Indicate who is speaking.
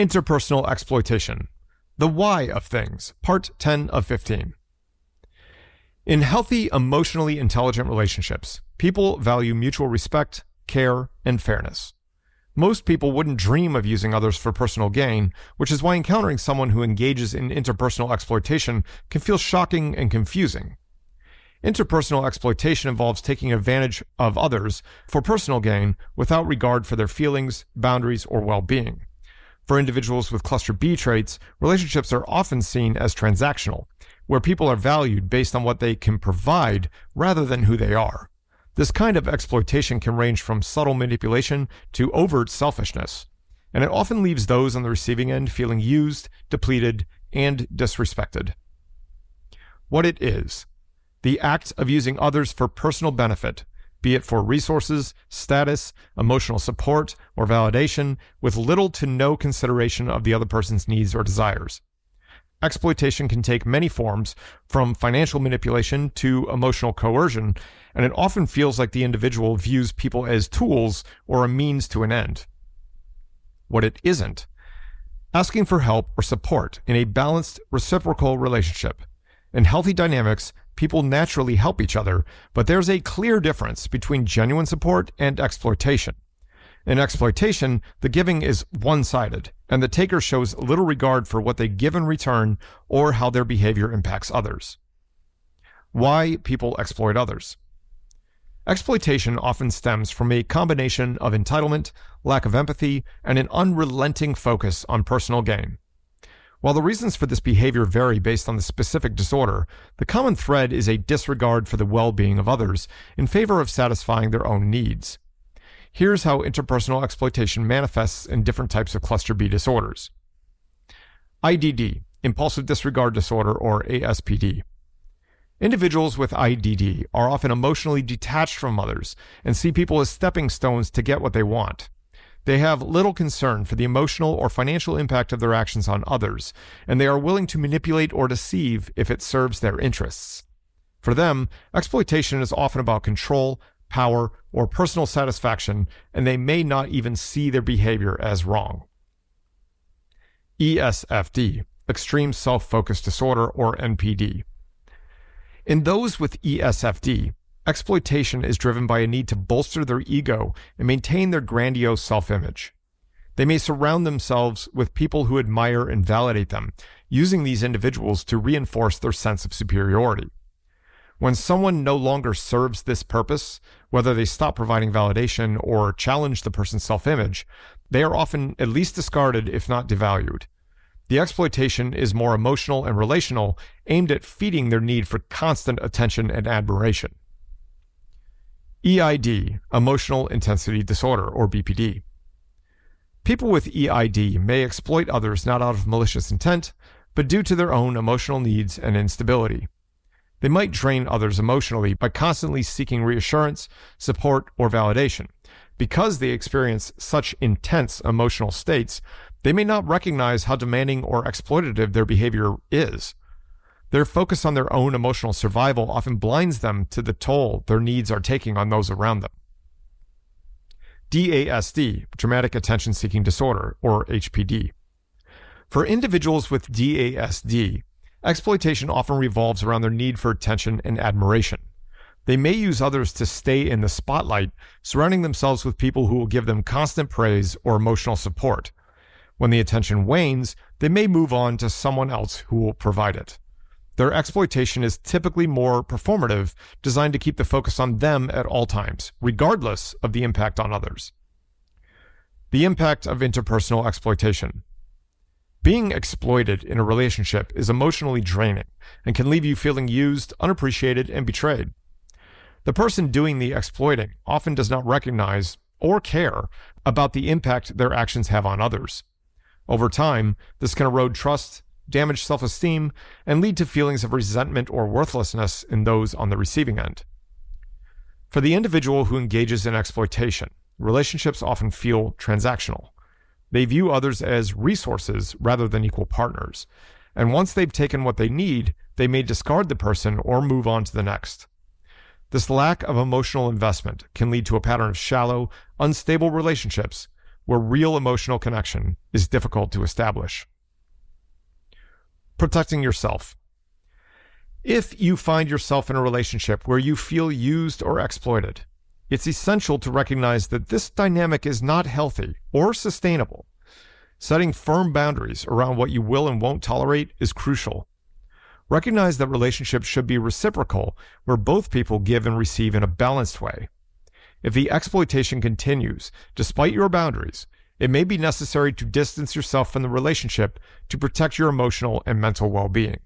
Speaker 1: Interpersonal Exploitation. The Why of Things, Part 10 of 15. In healthy, emotionally intelligent relationships, people value mutual respect, care, and fairness. Most people wouldn't dream of using others for personal gain, which is why encountering someone who engages in interpersonal exploitation can feel shocking and confusing. Interpersonal exploitation involves taking advantage of others for personal gain without regard for their feelings, boundaries, or well-being. For individuals with cluster B traits, relationships are often seen as transactional, where people are valued based on what they can provide rather than who they are. This kind of exploitation can range from subtle manipulation to overt selfishness, and it often leaves those on the receiving end feeling used, depleted, and disrespected. What it is: the act of using others for personal benefit, be it for resources, status, emotional support, or validation, with little to no consideration of the other person's needs or desires. Exploitation can take many forms, from financial manipulation to emotional coercion, and it often feels like the individual views people as tools or a means to an end. What it isn't: asking for help or support in a balanced, reciprocal relationship. In healthy dynamics, people naturally help each other, but there's a clear difference between genuine support and exploitation. In exploitation, the giving is one-sided, and the taker shows little regard for what they give in return or how their behavior impacts others. Why people exploit others. Exploitation often stems from a combination of entitlement, lack of empathy, and an unrelenting focus on personal gain. While the reasons for this behavior vary based on the specific disorder, the common thread is a disregard for the well-being of others in favor of satisfying their own needs. Here's how interpersonal exploitation manifests in different types of cluster B disorders. IDD, Impulsive Disregard Disorder, or ASPD. Individuals with IDD are often emotionally detached from others and see people as stepping stones to get what they want. They have little concern for the emotional or financial impact of their actions on others, and they are willing to manipulate or deceive if it serves their interests. For them, exploitation is often about control, power, or personal satisfaction, and they may not even see their behavior as wrong. ESFD, Extreme Self-Focused Disorder, or NPD. In those with ESFD, exploitation is driven by a need to bolster their ego and maintain their grandiose self-image. They may surround themselves with people who admire and validate them, using these individuals to reinforce their sense of superiority. When someone no longer serves this purpose, whether they stop providing validation or challenge the person's self-image, they are often at least discarded, if not devalued. The exploitation is more emotional and relational, aimed at feeding their need for constant attention and admiration. EID, Emotional Intensity Disorder, or BPD. People with EID may exploit others not out of malicious intent, but due to their own emotional needs and instability. They might drain others emotionally by constantly seeking reassurance, support, or validation. Because they experience such intense emotional states, they may not recognize how demanding or exploitative their behavior is. Their focus on their own emotional survival often blinds them to the toll their needs are taking on those around them. DASD, Dramatic Attention Seeking Disorder, or HPD. For individuals with DASD, exploitation often revolves around their need for attention and admiration. They may use others to stay in the spotlight, surrounding themselves with people who will give them constant praise or emotional support. When the attention wanes, they may move on to someone else who will provide it. Their exploitation is typically more performative, designed to keep the focus on them at all times, regardless of the impact on others. The impact of interpersonal exploitation. Being exploited in a relationship is emotionally draining and can leave you feeling used, unappreciated, and betrayed. The person doing the exploiting often does not recognize or care about the impact their actions have on others. Over time, this can erode trust, damage self-esteem, and lead to feelings of resentment or worthlessness in those on the receiving end. For the individual who engages in exploitation, relationships often feel transactional. They view others as resources rather than equal partners, and once they've taken what they need, they may discard the person or move on to the next. This lack of emotional investment can lead to a pattern of shallow, unstable relationships where real emotional connection is difficult to establish. Protecting yourself. If you find yourself in a relationship where you feel used or exploited, it's essential to recognize that this dynamic is not healthy or sustainable. Setting firm boundaries around what you will and won't tolerate is crucial. Recognize that relationships should be reciprocal, where both people give and receive in a balanced way. If the exploitation continues, despite your boundaries, it may be necessary to distance yourself from the relationship to protect your emotional and mental well-being.